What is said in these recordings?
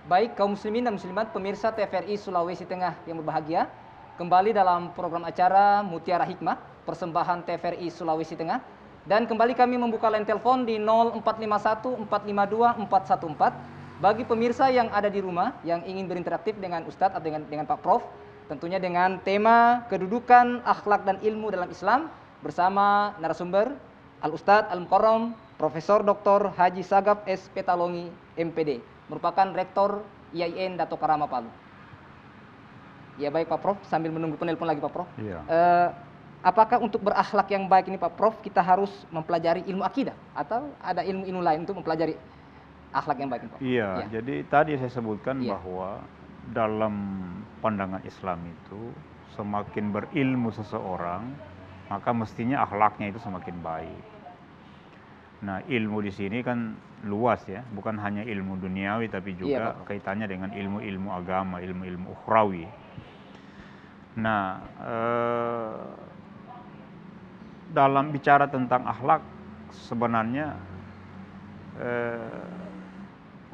Baik kaum muslimin dan muslimat pemirsa TVRI Sulawesi Tengah yang berbahagia, kembali dalam program acara Mutiara Hikmah, persembahan TVRI Sulawesi Tengah. Dan kembali kami membuka line telepon di 0451 452 414 bagi pemirsa yang ada di rumah yang ingin berinteraktif dengan Ustadz atau dengan Pak Prof, tentunya dengan tema kedudukan akhlak dan ilmu dalam Islam bersama narasumber Al-Ustadz Al-Mukarram Profesor Dr. Haji Sagaf S. Petalongi MPD, merupakan Rektor IAIN Dato Karama Palu. Ya baik Pak Prof, sambil menunggu penelpon lagi Pak Prof. Iya. Apakah untuk berakhlak yang baik ini Pak Prof, kita harus mempelajari ilmu akidah atau ada ilmu-ilmu lain untuk mempelajari akhlak yang baik ini Pak? Iya, Ya. jadi tadi saya sebutkan Iya. bahwa dalam pandangan Islam itu semakin berilmu seseorang, maka mestinya akhlaknya itu semakin baik. Nah, ilmu di sini kan luas ya, bukan hanya ilmu duniawi tapi juga Pak. kaitannya dengan ilmu-ilmu agama, ilmu-ilmu ukhrawi. Nah, dalam bicara tentang akhlak sebenarnya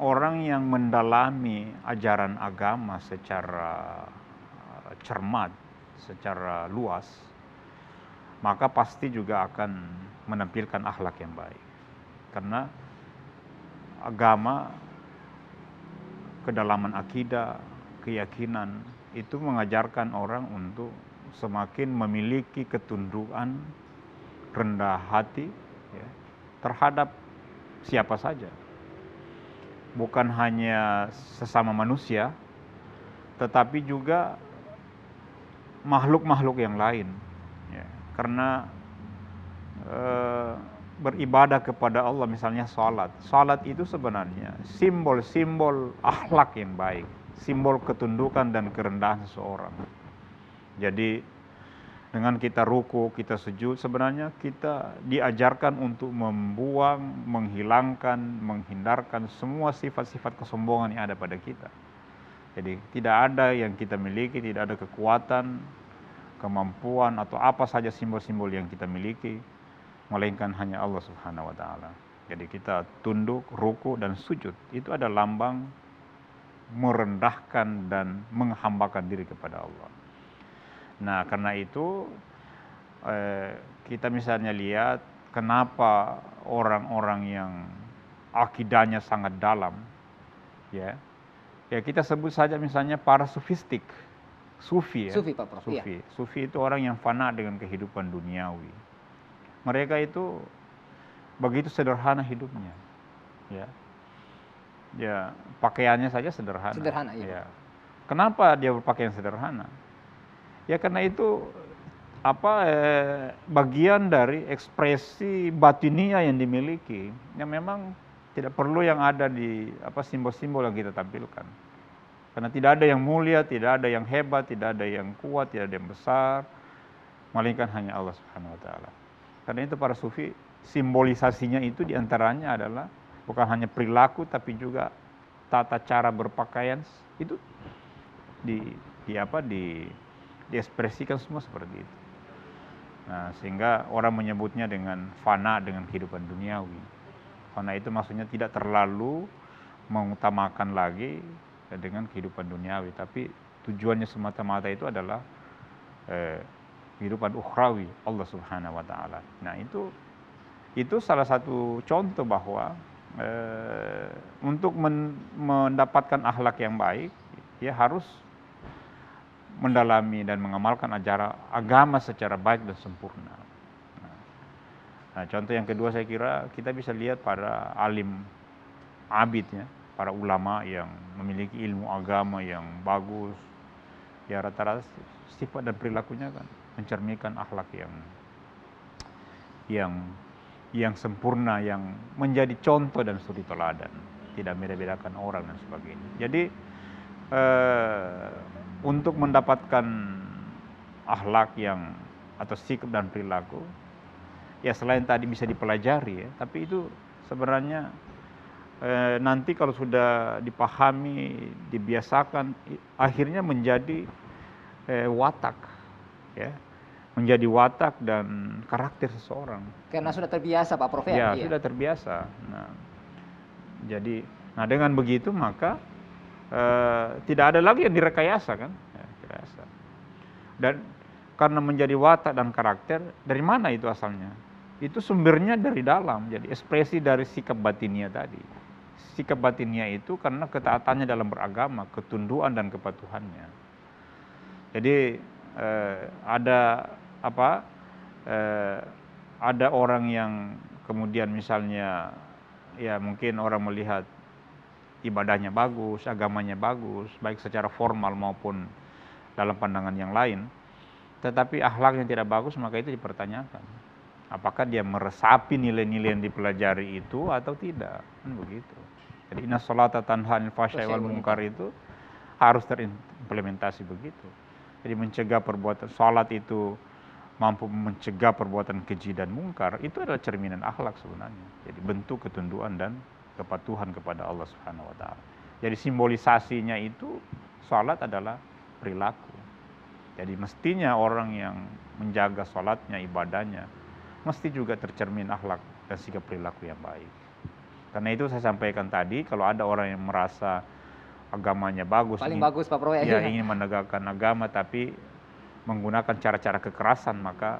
orang yang mendalami ajaran agama secara cermat, secara luas, maka pasti juga akan menampilkan akhlak yang baik. Karena agama, kedalaman akidah, keyakinan itu mengajarkan orang untuk semakin memiliki ketundukan, rendah hati ya, terhadap siapa saja. Bukan hanya sesama manusia, tetapi juga makhluk-makhluk yang lain. Ya, karena beribadah kepada Allah, misalnya salat. Salat itu sebenarnya simbol-simbol akhlak yang baik, simbol ketundukan dan kerendahan seseorang. Jadi dengan kita ruku, kita sujud, sebenarnya kita diajarkan untuk membuang, menghilangkan, menghindarkan semua sifat-sifat kesombongan yang ada pada kita. Jadi tidak ada yang kita miliki, tidak ada kekuatan, kemampuan atau apa saja simbol-simbol yang kita miliki, melainkan hanya Allah Subhanahu wa taala. Jadi kita tunduk, ruku dan sujud. Itu ada lambang merendahkan dan menghambakan diri kepada Allah. Nah, karena itu kita misalnya lihat kenapa orang-orang yang akidahnya sangat dalam, ya kita sebut saja misalnya para sufistik, sufi ya. Sufi Pak Prof. Sufi. Sufi itu orang yang fana dengan kehidupan duniawi. Mereka itu begitu sederhana hidupnya, ya pakaiannya saja sederhana. Sederhana, iya. Ya. Kenapa dia berpakaian sederhana? Ya karena itu bagian dari ekspresi batinia yang dimiliki, yang memang tidak perlu yang ada di simbol-simbol yang kita tampilkan. Karena tidak ada yang mulia, tidak ada yang hebat, tidak ada yang kuat, tidak ada yang besar, melainkan hanya Allah Subhanahu wa taala. Karena itu para sufi simbolisasinya itu diantaranya adalah bukan hanya perilaku tapi juga tata cara berpakaian itu diekspresikan semua seperti itu. Nah, sehingga orang menyebutnya dengan fana dengan kehidupan duniawi. Fana itu maksudnya tidak terlalu mengutamakan lagi dengan kehidupan duniawi, tapi tujuannya semata-mata itu adalah kehidupan ukhrawi Allah Subhanahu wa taala. Nah, itu salah satu contoh bahwa untuk mendapatkan akhlak yang baik, ya harus mendalami dan mengamalkan ajaran agama secara baik dan sempurna. Nah, contoh yang kedua saya kira kita bisa lihat para alim abid ya, para ulama yang memiliki ilmu agama yang bagus. Ya rata-rata sifat dan perilakunya kan mencerminkan akhlak yang sempurna, yang menjadi contoh dan suri teladan, tidak beda-bedakan orang dan sebagainya. Jadi untuk mendapatkan akhlak yang atau sikap dan perilaku, ya selain tadi bisa dipelajari ya, tapi itu sebenarnya nanti kalau sudah dipahami, dibiasakan, akhirnya menjadi watak, ya, menjadi watak dan karakter seseorang. Karena sudah terbiasa Pak Prof ya. Sudah terbiasa. Nah, dengan begitu maka tidak ada lagi yang direkayasa kan, ya, direkayasa. Dan karena menjadi watak dan karakter, dari mana itu asalnya? Itu sumbernya dari dalam, jadi ekspresi dari sikap batinnya tadi. Sikap batinnya itu karena ketaatannya dalam beragama, ketunduan dan kepatuhannya. Jadi ada apa? Ada orang yang kemudian misalnya ya mungkin orang melihat ibadahnya bagus, agamanya bagus, baik secara formal maupun dalam pandangan yang lain. Tetapi akhlak yang tidak bagus maka itu dipertanyakan. Apakah dia meresapi nilai-nilai yang dipelajari itu atau tidak? Kan begitu. Jadi inna sholata tanha 'anil fahsya'i wal munkar itu harus terimplementasi begitu. Jadi mencegah perbuatan salat itu mampu mencegah perbuatan keji dan mungkar, itu adalah cerminan akhlak sebenarnya. Jadi bentuk ketunduan dan kepatuhan kepada Allah Subhanahu wa taala. Jadi simbolisasinya itu salat adalah perilaku. Jadi mestinya orang yang menjaga salatnya, ibadahnya, mesti juga tercermin akhlak dan sikap perilaku yang baik. Karena itu saya sampaikan tadi, kalau ada orang yang merasa agamanya bagus, Paling bagus Pak Prof ya ingin menegakkan agama tapi menggunakan cara-cara kekerasan, maka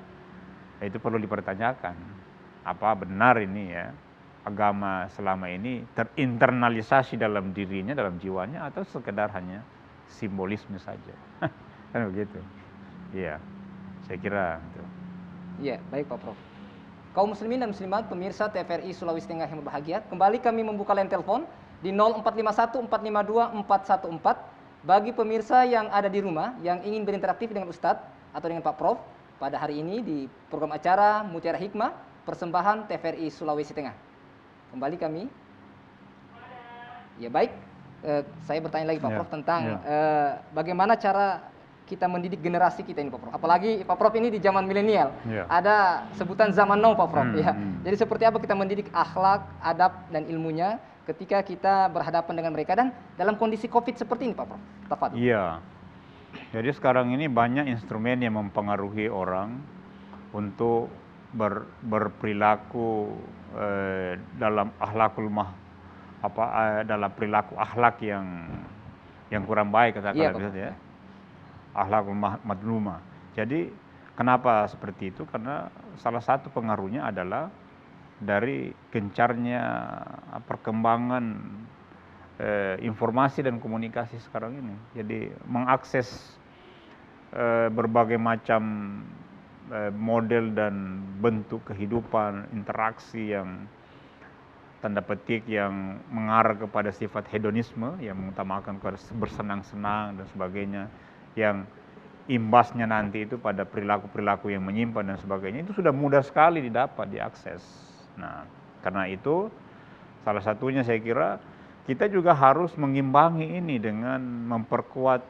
itu perlu dipertanyakan. Apa benar ini ya, agama selama ini terinternalisasi dalam dirinya, dalam jiwanya, atau sekedar hanya simbolisme saja. Kan begitu. Iya, saya kira itu. Iya, baik Pak Prof. Kaum muslimin dan muslimat pemirsa TVRI Sulawesi Tengah yang berbahagia, kembali kami membuka line telepon di 0451 452 414 bagi pemirsa yang ada di rumah yang ingin berinteraktif dengan Ustadz atau dengan Pak Prof pada hari ini di program acara Mutiara Hikmah persembahan TVRI Sulawesi Tengah. Kembali kami. Ya baik, saya bertanya lagi Pak Prof tentang bagaimana cara kita mendidik generasi kita ini Pak Prof. Apalagi Pak Prof ini di zaman milenial. Ada sebutan zaman now Pak Prof ya. Jadi seperti apa kita mendidik akhlak, adab dan ilmunya ketika kita berhadapan dengan mereka dan dalam kondisi Covid seperti ini Pak Prof. Tafadhol. Iya. Jadi sekarang ini banyak instrumen yang mempengaruhi orang untuk berperilaku dalam akhlakul dalam perilaku akhlak yang kurang baik katakanlah ya. Akhlakul madlumah. Jadi kenapa seperti itu? Karena salah satu pengaruhnya adalah dari gencarnya perkembangan informasi dan komunikasi sekarang ini. Jadi mengakses berbagai macam model dan bentuk kehidupan, interaksi yang tanda petik yang mengarah kepada sifat hedonisme, yang mengutamakan bersenang-senang dan sebagainya, yang imbasnya nanti itu pada perilaku-perilaku yang menyimpan dan sebagainya, itu sudah mudah sekali didapat, diakses. Nah, karena itu salah satunya saya kira kita juga harus mengimbangi ini dengan memperkuat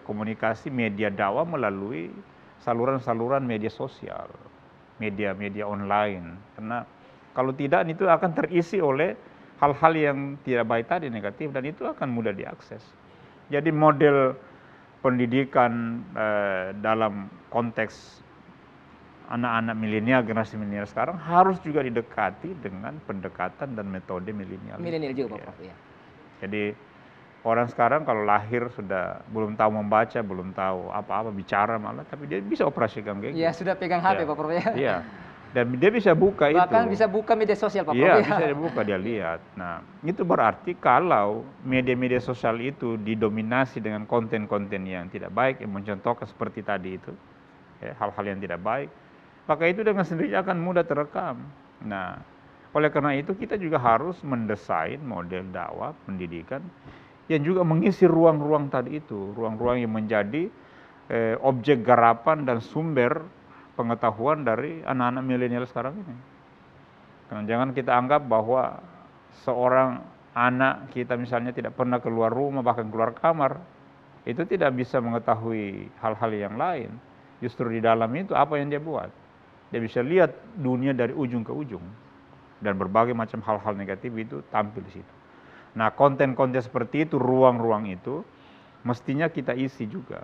komunikasi media dakwah melalui saluran-saluran media sosial, media-media online. Karena kalau tidak itu akan terisi oleh hal-hal yang tidak baik tadi, negatif, dan itu akan mudah diakses. Jadi model pendidikan dalam konteks anak-anak milenial, generasi milenial sekarang harus juga didekati dengan pendekatan dan metode milenial. Milenial juga Pak Prof ya. Jadi orang sekarang kalau lahir sudah belum tahu membaca, belum tahu apa-apa, bicara malah, tapi dia bisa operasikan kayak gitu. Iya, sudah pegang HP Pak Prof ya. Iya. Dan dia bisa buka itu. Bahkan bisa buka media sosial Pak Prof. Iya, bisa dibuka, dia lihat. Nah, itu berarti kalau media-media sosial itu didominasi dengan konten-konten yang tidak baik, yang mencontohkan seperti tadi itu, ya, hal-hal yang tidak baik, maka itu dengan sendirinya akan mudah terekam. Nah, oleh karena itu kita juga harus mendesain model dakwah pendidikan yang juga mengisi ruang-ruang tadi itu, ruang-ruang yang menjadi objek garapan dan sumber pengetahuan dari anak-anak milenial sekarang ini. Karena jangan kita anggap bahwa seorang anak kita misalnya tidak pernah keluar rumah, bahkan keluar kamar, itu tidak bisa mengetahui hal-hal yang lain. Justru di dalam itu apa yang dia buat. Dia bisa lihat dunia dari ujung ke ujung. Dan berbagai macam hal-hal negatif itu tampil di situ. Nah, konten-konten seperti itu, ruang-ruang itu, mestinya kita isi juga.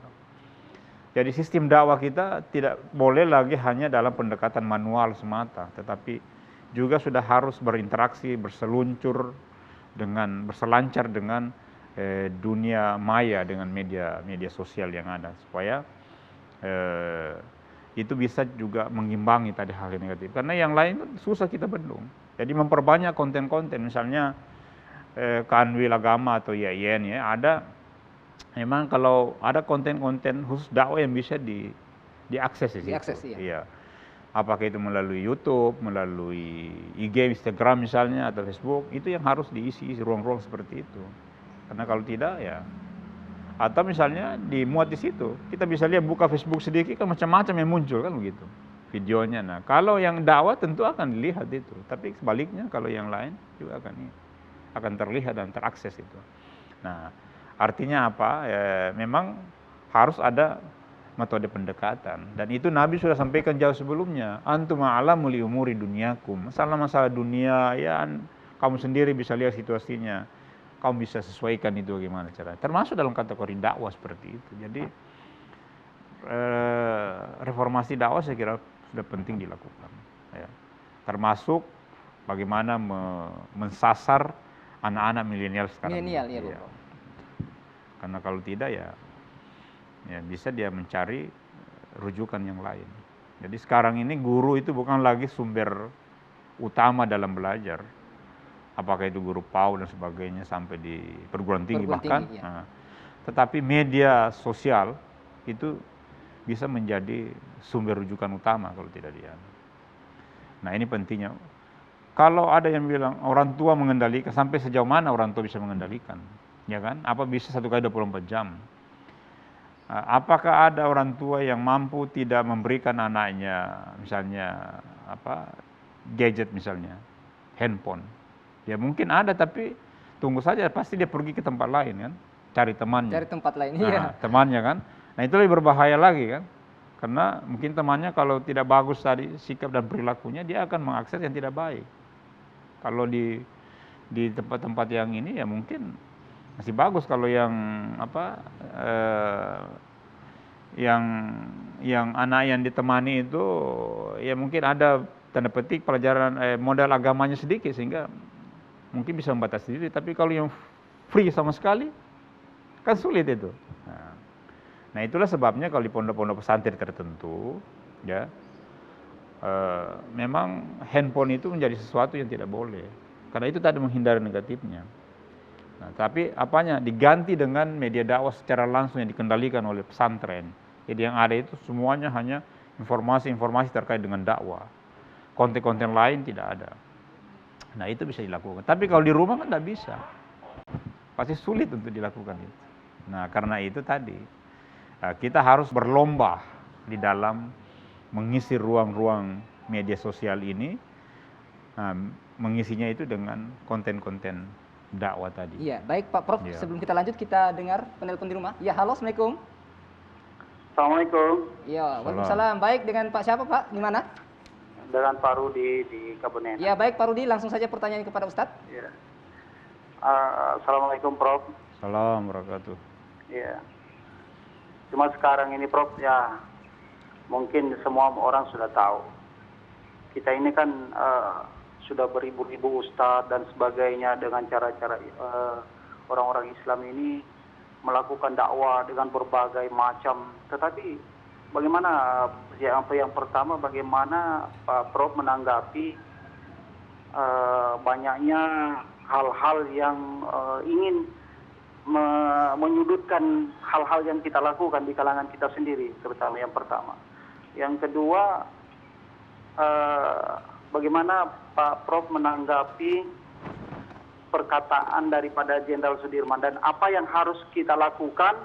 Jadi sistem dakwah kita tidak boleh lagi hanya dalam pendekatan manual semata, tetapi juga sudah harus berinteraksi, berselancar dengan dunia maya dengan media sosial yang ada, supaya itu bisa juga mengimbangi tadi hal yang negatif. Karena yang lain susah kita bendung. Jadi memperbanyak konten-konten, misalnya Kanwil Agama atau YIN ya, ada memang kalau ada konten-konten khusus dakwah yang bisa diakses di situ. Diakses, iya. Iya. Apakah itu melalui YouTube, melalui IG, Instagram misalnya, atau Facebook, itu yang harus diisi ruang-ruang seperti itu. Karena kalau tidak ya, atau misalnya dimuat di situ, kita bisa lihat buka Facebook sedikit kan macam-macam yang muncul kan begitu videonya. Nah kalau yang dakwah tentu akan dilihat itu, tapi sebaliknya kalau yang lain juga akan terlihat dan terakses itu. Nah artinya apa? Memang harus ada metode pendekatan, dan itu Nabi sudah sampaikan jauh sebelumnya. Antum a'lamu li umuri dunyakum, masalah-masalah dunia ya kamu sendiri bisa lihat situasinya, kamu bisa sesuaikan itu bagaimana cara. Termasuk dalam kategori dakwah seperti itu. Jadi reformasi dakwah saya kira sudah penting dilakukan ya. Termasuk bagaimana mensasar anak-anak milenial sekarang. Milenial ya, ya. Karena kalau tidak ya bisa dia mencari rujukan yang lain. Jadi sekarang ini guru itu bukan lagi sumber utama dalam belajar. Apakah itu guru PAUD dan sebagainya sampai di perguruan tinggi bahkan. Tinggi, ya. Nah, tetapi media sosial itu bisa menjadi sumber rujukan utama kalau tidak dia. Nah ini pentingnya. Kalau ada yang bilang orang tua mengendalikan, sampai sejauh mana orang tua bisa mengendalikan? Ya kan? Apa bisa 1 kali 24 jam? Apakah ada orang tua yang mampu tidak memberikan anaknya misalnya gadget misalnya, handphone? Ya mungkin ada, tapi tunggu saja pasti dia pergi ke tempat lain kan, cari temannya. Cari tempat lain, iya. Temannya kan. Nah itu lebih berbahaya lagi kan, karena mungkin temannya kalau tidak bagus tadi sikap dan perilakunya, dia akan mengakses yang tidak baik. Kalau di tempat-tempat yang ini ya mungkin masih bagus, kalau yang yang anak yang ditemani itu ya mungkin ada tanda petik pelajaran modal agamanya sedikit sehingga mungkin bisa membatasi diri. Tapi kalau yang free sama sekali kan sulit itu. Nah itulah sebabnya kalau di pondok-pondok pesantren tertentu ya memang handphone itu menjadi sesuatu yang tidak boleh, karena itu tadi menghindari negatifnya. Nah, tapi apanya diganti dengan media dakwah secara langsung yang dikendalikan oleh pesantren. Jadi yang ada itu semuanya hanya informasi-informasi terkait dengan dakwah. Konten-konten lain tidak ada. Nah itu bisa dilakukan. Tapi kalau di rumah kan tidak bisa. Pasti sulit untuk dilakukan itu. Nah karena itu tadi kita harus berlomba di dalam mengisi ruang-ruang media sosial ini, mengisinya itu dengan konten-konten dakwah tadi. Iya, baik Pak Prof. Ya. Sebelum kita lanjut, kita dengar penelpon di rumah. Ya, halo, assalamualaikum. Assalamualaikum. Iya, waalaikumsalam. Baik, dengan Pak siapa Pak? Di mana? Dengan Pak Rudi di Kabunena. Ya, baik Pak Rudi, langsung saja pertanyaan kepada Ustadz. Ya. Assalamualaikum Prof. Assalamualaikum warahmatullahi wabarakatuh. Iya. Cuma sekarang ini Prof, ya mungkin semua orang sudah tahu. Kita ini kan sudah beribu-ribu ustadz dan sebagainya dengan cara-cara orang-orang Islam ini melakukan dakwah dengan berbagai macam. Tetapi bagaimana yang pertama, bagaimana Pak Prof menanggapi banyaknya hal-hal yang ingin menyudutkan hal-hal yang kita lakukan di kalangan kita sendiri, terutama yang pertama. Yang kedua, bagaimana Pak Prof menanggapi perkataan daripada Jenderal Sudirman, dan apa yang harus kita lakukan,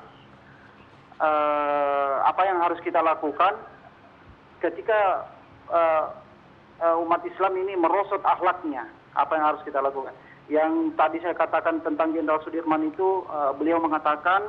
ketika umat Islam ini merosot akhlaknya, apa yang harus kita lakukan? Yang tadi saya katakan tentang Jenderal Sudirman itu, beliau mengatakan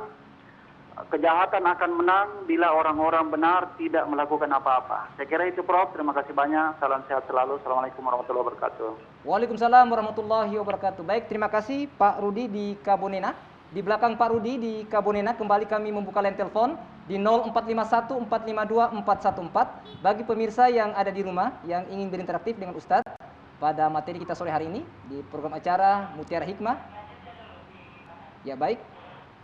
kejahatan akan menang bila orang-orang benar tidak melakukan apa-apa. Saya kira itu Prof. Terima kasih banyak. Salam sehat selalu. Assalamualaikum warahmatullahi wabarakatuh. Waalaikumsalam warahmatullahi wabarakatuh. Baik, terima kasih Pak Rudi di Kabunena. Di belakang Pak Rudi di Kabunena, kembali kami membuka line telepon di 0451 452 414 bagi pemirsa yang ada di rumah yang ingin berinteraktif dengan Ustadz pada materi kita sore hari ini di program acara Mutiara Hikmah. Ya baik,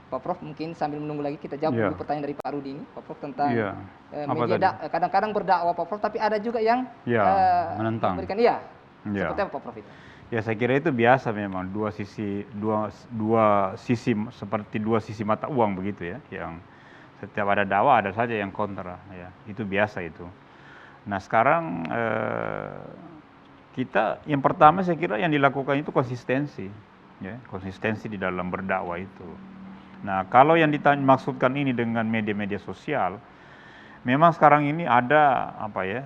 Pak Prof, mungkin sambil menunggu lagi kita jawab Iya. dulu pertanyaan dari Pak Rudi ini, Pak Prof, tentang Iya. Apa media tadi? kadang-kadang berdakwah Pak Prof, tapi ada juga yang Ya, menentang. memberikan iya. Ya. Seperti apa Pak Prof itu? Ya saya kira itu biasa memang dua sisi seperti dua sisi mata uang begitu ya, yang setiap ada dakwah ada saja yang kontra ya, itu biasa itu. Nah sekarang kita yang pertama saya kira yang dilakukan itu konsistensi ya, konsistensi di dalam berdakwah itu. Nah kalau yang dimaksudkan ini dengan media-media sosial, memang sekarang ini ada apa ya,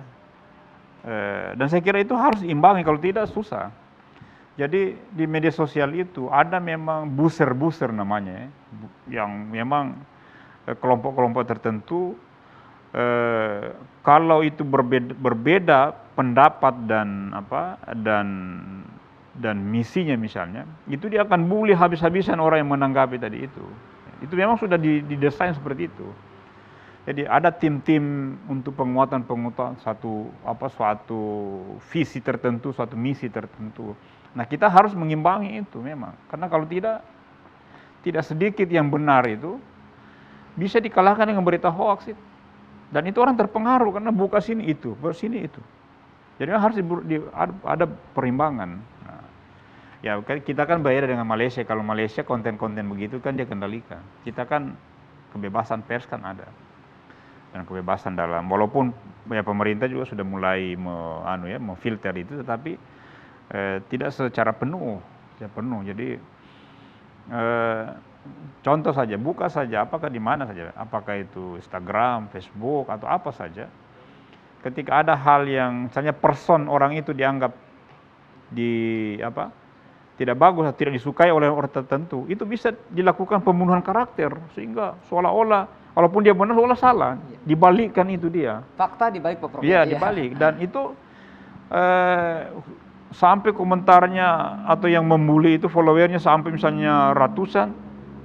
dan saya kira itu harus diimbangi, kalau tidak susah. Jadi di media sosial itu ada memang buser-buser namanya ya, yang memang kelompok-kelompok tertentu kalau itu berbeda pendapat dan misinya misalnya, itu dia akan bully habis-habisan orang yang menanggapi tadi itu. Itu memang sudah didesain seperti itu. Jadi ada tim-tim untuk penguatan suatu visi tertentu, suatu misi tertentu. Nah kita harus mengimbangi itu memang, karena kalau tidak sedikit yang benar itu bisa dikalahkan dengan berita hoax itu. Dan itu orang terpengaruh karena buka sini itu, bersini itu. Jadi harus ada perimbangan. Nah, ya kita kan berbeda dengan Malaysia. Kalau Malaysia konten-konten begitu kan dia kendalikan. Kita kan kebebasan pers kan ada. Dan kebebasan dalam, walaupun ya pemerintah juga sudah mulai memfilter itu, tetapi tidak secara penuh. Jadi contoh saja, buka saja, apakah di mana saja, apakah itu Instagram, Facebook atau apa saja. Ketika ada hal yang misalnya orang itu dianggap tidak bagus, tidak disukai oleh orang tertentu, itu bisa dilakukan pembunuhan karakter sehingga seolah-olah walaupun dia benar seolah salah, dibalikkan itu dia. Fakta dibalik Pak Prof. Iya, dibalik, dan itu sampai komentarnya atau yang membuli itu followernya sampai misalnya ratusan,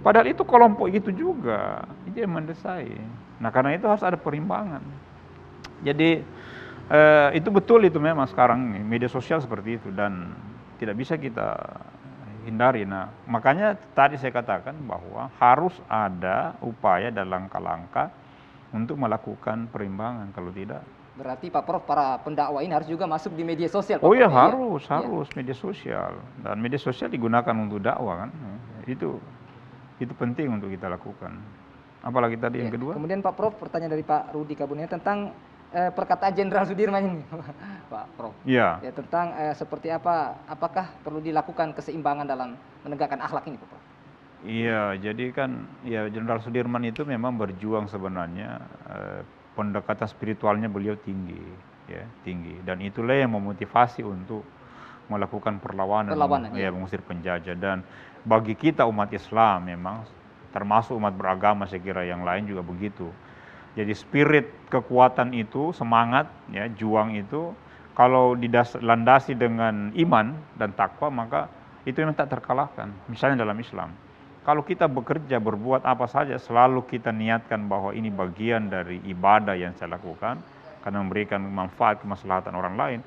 padahal itu kelompok itu juga, itu yang mendesain. Nah karena itu harus ada perimbangan. Jadi itu betul, itu memang sekarang ini media sosial seperti itu dan tidak bisa kita hindari. Nah makanya tadi saya katakan bahwa harus ada upaya dan langkah-langkah untuk melakukan perimbangan, kalau tidak. Berarti Pak Prof, para pendakwah ini harus juga masuk di media sosial Pak Oh iya, Prof, harus media sosial, dan media sosial digunakan untuk dakwah kan, itu penting untuk kita lakukan. Apalagi tadi yang kedua. Kemudian Pak Prof, pertanyaan dari Pak Rudi Kabunia tentang perkataan Jenderal Sudirman ini Pak Prof. Iya. Ya, tentang seperti apakah perlu dilakukan keseimbangan dalam menegakkan akhlak ini Pak Prof? Iya, jadi kan ya Jenderal Sudirman itu memang berjuang sebenarnya, pendekatan spiritualnya beliau tinggi, dan itulah yang memotivasi untuk melakukan perlawanan ya, mengusir penjajah. Dan bagi kita umat Islam memang, termasuk umat beragama saya kira yang lain juga begitu. Jadi spirit kekuatan itu, semangat ya, juang itu kalau dilandasi dengan iman dan takwa, maka itu memang tak terkalahkan. Misalnya dalam Islam, kalau kita bekerja, berbuat apa saja, selalu kita niatkan bahwa ini bagian dari ibadah yang saya lakukan karena memberikan manfaat kemaslahatan orang lain,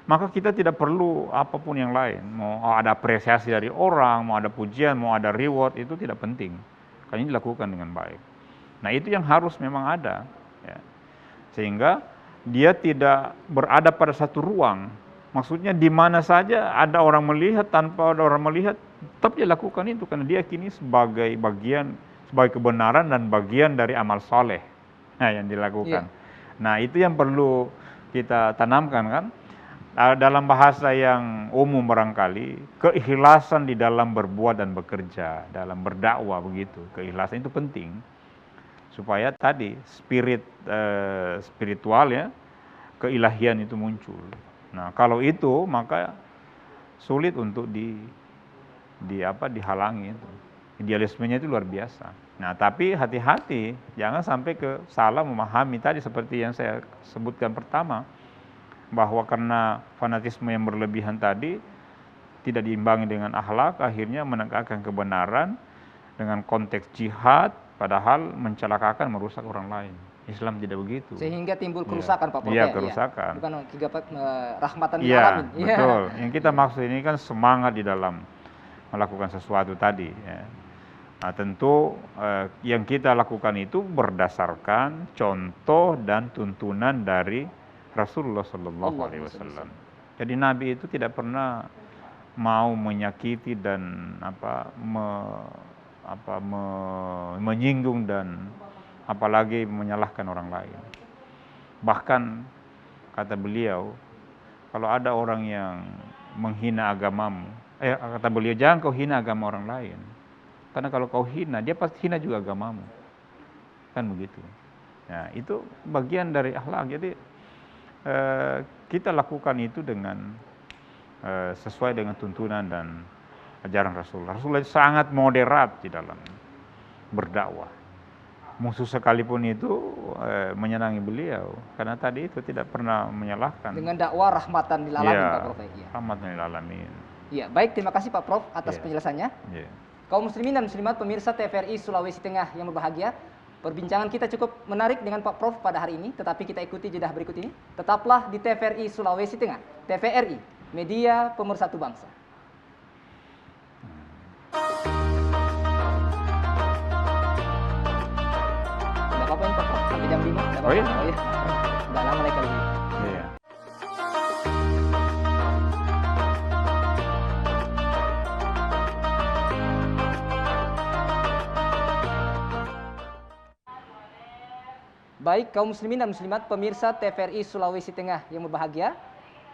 maka kita tidak perlu apapun yang lain. Mau ada apresiasi dari orang, mau ada pujian, mau ada reward, itu tidak penting, karena ini dilakukan dengan baik. Nah itu yang harus memang ada ya. Sehingga dia tidak berada pada satu ruang, maksudnya di mana saja ada orang melihat, tanpa ada orang melihat, tetap dia lakukan itu karena dia kini sebagai bagian, sebagai kebenaran dan bagian dari amal soleh yang dilakukan. Nah itu yang perlu kita tanamkan kan, dalam bahasa yang umum barangkali, keikhlasan di dalam berbuat dan bekerja, dalam berdakwah begitu, keikhlasan itu penting supaya tadi spiritual ya, keilahian itu muncul. Nah kalau itu maka sulit untuk dihalangi itu. Idealismenya itu luar biasa. Nah tapi hati-hati jangan sampai salah memahami tadi seperti yang saya sebutkan pertama, bahwa karena fanatisme yang berlebihan tadi tidak diimbangi dengan akhlak, akhirnya menegakkan kebenaran dengan konteks jihad, padahal mencelakakan, merusak orang lain. Islam tidak begitu. Sehingga timbul kerusakan Pak Prof. Iya, kerusakan. Bukan rahmatan lil alamin. alamin. Iya, betul. Yang kita maksud ini kan semangat di dalam melakukan sesuatu tadi ya. Nah, tentu yang kita lakukan itu berdasarkan contoh dan tuntunan dari Rasulullah Shallallahu Alaihi Wasallam. Jadi Nabi itu tidak pernah mau menyakiti dan menyinggung dan apalagi menyalahkan orang lain. Bahkan kata beliau, kalau ada orang yang menghina agamamu, kata beliau, jangan kau hina agama orang lain. Karena kalau kau hina, dia pasti hina juga agamamu. Kan begitu. Nah, itu bagian dari akhlak. Jadi kita lakukan itu dengan sesuai dengan tuntunan dan ajaran Rasulullah. Rasulullah sangat moderat di dalam berdakwah. Musuh sekalipun itu menyenangi beliau, karena tadi itu tidak pernah menyalahkan. Dengan dakwah rahmatan lil alamin, Pak Prof. Ya, rahmatan lil alamin. Iya, baik, terima kasih Pak Prof atas penjelasannya. Kaum muslimin dan muslimat pemirsa TVRI Sulawesi Tengah yang berbahagia, perbincangan kita cukup menarik dengan Pak Prof pada hari ini, tetapi kita ikuti jeda berikut ini. Tetaplah di TVRI Sulawesi Tengah, TVRI, media pemersatu bangsa. Tidak apa-apa ini Pak Prof, sampai jam 5. Oh iya? Oh iya. Udah lama lagi kali ini. Iya. Baik, kaum muslimin dan muslimat pemirsa TVRI Sulawesi Tengah yang berbahagia,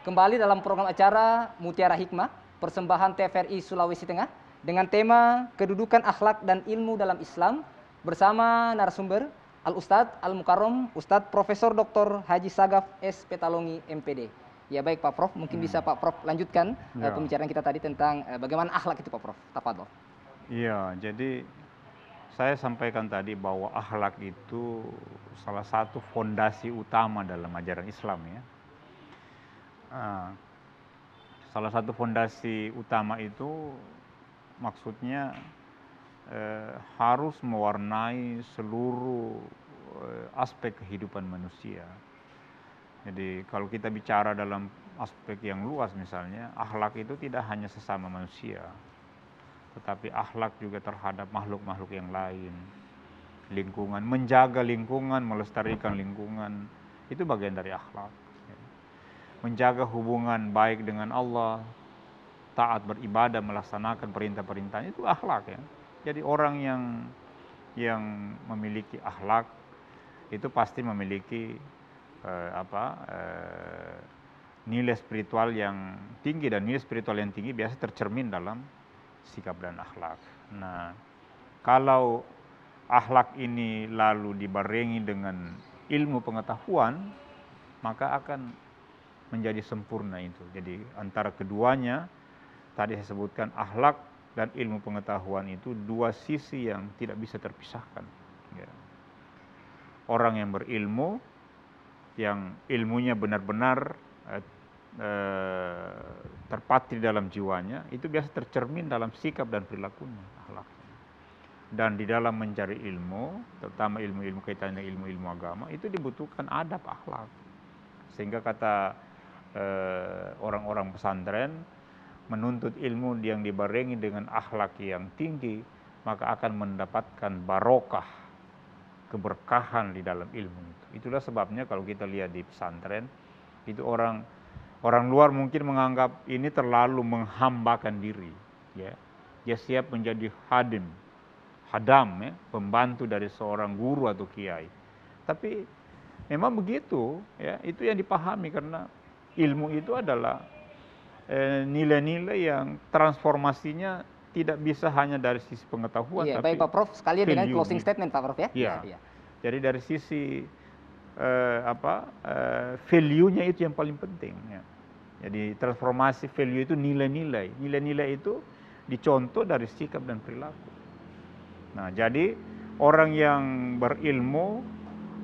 kembali dalam program acara Mutiara Hikmah, persembahan TVRI Sulawesi Tengah dengan tema kedudukan akhlak dan ilmu dalam Islam bersama narasumber Al-Ustadz Al-Mukarrom, Ustadz Profesor Dr. Haji Sagaf S. Petalongi MPD. Ya baik Pak Prof, mungkin bisa Pak Prof lanjutkan pembicaraan kita tadi tentang bagaimana akhlak itu Pak Prof. Tafadhol. Iya, jadi saya sampaikan tadi bahwa akhlak itu salah satu fondasi utama dalam ajaran Islam ya. Salah satu fondasi utama itu maksudnya harus mewarnai seluruh aspek kehidupan manusia. Jadi kalau kita bicara dalam aspek yang luas misalnya, akhlak itu tidak hanya sesama manusia, tetapi akhlak juga terhadap makhluk-makhluk yang lain. Lingkungan, menjaga lingkungan, melestarikan lingkungan, itu bagian dari akhlak. Menjaga hubungan baik dengan Allah, taat beribadah, melaksanakan perintah-perintah, itu akhlak ya. Jadi orang yang memiliki akhlak itu pasti memiliki nilai spiritual yang tinggi, dan nilai spiritual yang tinggi biasa tercermin dalam sikap dan akhlak. Nah, kalau akhlak ini lalu dibarengi dengan ilmu pengetahuan, maka akan menjadi sempurna itu. Jadi antara keduanya, tadi saya sebutkan akhlak dan ilmu pengetahuan itu dua sisi yang tidak bisa terpisahkan. Ya. Orang yang berilmu, yang ilmunya benar-benar terpatri dalam jiwanya, itu biasa tercermin dalam sikap dan perilakunya, akhlaknya. Dan di dalam mencari ilmu, terutama ilmu-ilmu kaitannya ilmu-ilmu agama, itu dibutuhkan adab akhlak. Sehingga kata orang-orang pesantren, menuntut ilmu yang dibarengi dengan akhlak yang tinggi, maka akan mendapatkan barokah, keberkahan di dalam ilmu itu. Itulah sebabnya kalau kita lihat di pesantren, itu orang luar mungkin menganggap ini terlalu menghambakan diri, ya. Dia siap menjadi hadam, ya, pembantu dari seorang guru atau kiai. Tapi memang begitu, ya, itu yang dipahami, karena ilmu itu adalah nilai-nilai yang transformasinya tidak bisa hanya dari sisi pengetahuan. Iya, tapi baik Pak Prof, sekalian dengan closing statement Pak Prof ya. Iya. Jadi dari sisi value-nya itu yang paling penting. Ya. Jadi transformasi value itu nilai-nilai. Nilai-nilai itu dicontoh dari sikap dan perilaku. Nah, jadi orang yang berilmu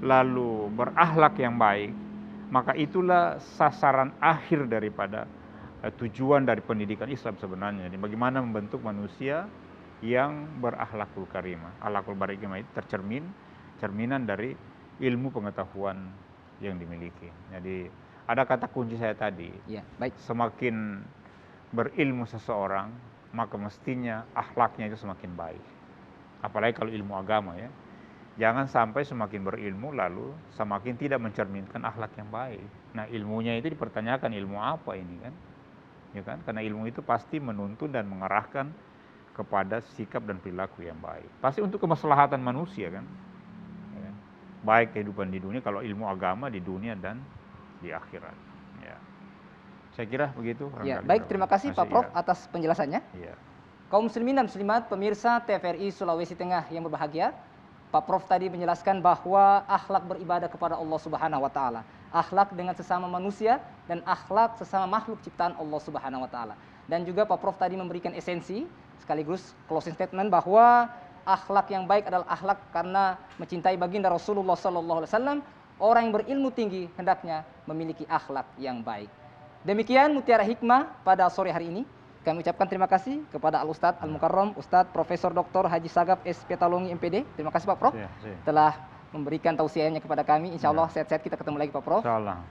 lalu berakhlak yang baik, maka itulah sasaran akhir daripada tujuan dari pendidikan Islam sebenarnya. Jadi bagaimana membentuk manusia yang berakhlakul karimah. Akhlakul karimah itu cerminan dari ilmu pengetahuan yang dimiliki. Jadi ada kata kunci saya tadi. Ya, baik. Semakin berilmu seseorang, maka mestinya akhlaknya itu semakin baik. apalagi kalau ilmu agama ya. Jangan sampai semakin berilmu lalu semakin tidak mencerminkan akhlak yang baik. Nah, ilmunya itu dipertanyakan, ilmu apa ini kan? Ya kan? Karena ilmu itu pasti menuntun dan mengarahkan kepada sikap dan perilaku yang baik. Pasti untuk kemaslahatan manusia kan? Ya kan? Baik kehidupan di dunia, kalau ilmu agama di dunia dan di akhirat. Ya. Saya kira begitu. Ya, baik, terima kasih Pak Prof atas penjelasannya. Ya. Kaum muslimin dan muslimat, pemirsa TVRI Sulawesi Tengah yang berbahagia, Pak Prof tadi menjelaskan bahwa akhlak beribadah kepada Allah Subhanahu wa taala, akhlak dengan sesama manusia dan akhlak sesama makhluk ciptaan Allah Subhanahu wa taala. Dan juga Pak Prof tadi memberikan esensi sekaligus closing statement bahwa akhlak yang baik adalah akhlak karena mencintai baginda Rasulullah sallallahu alaihi wasallam. Orang yang berilmu tinggi hendaknya memiliki akhlak yang baik. Demikian Mutiara Hikmah pada sore hari ini. Kami ucapkan terima kasih kepada Al-Ustadz Al-Mukarram, Ustadz Profesor Dr. Haji Sagaf S. Petalongi MPD. Terima kasih Pak Prof telah memberikan tausiahnya kepada kami. Insya Allah sehat-sehat kita ketemu lagi Pak Prof. Insya Allah.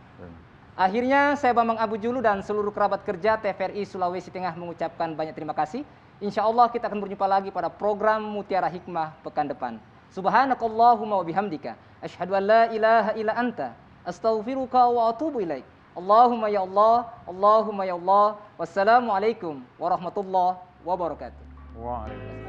Akhirnya saya Bambang Abu Julu dan seluruh kerabat kerja TVRI Sulawesi Tengah mengucapkan banyak terima kasih. Insya Allah kita akan berjumpa lagi pada program Mutiara Hikmah pekan depan. Subhanakallahumma wa bihamdika asyhadu an la ilaha illa anta astaghfiruka wa atubu ilaik. Allahumma ya Allah, Allahumma ya Allah. Wassalamualaikum warahmatullahi wabarakatuh. Waalaikumsalam.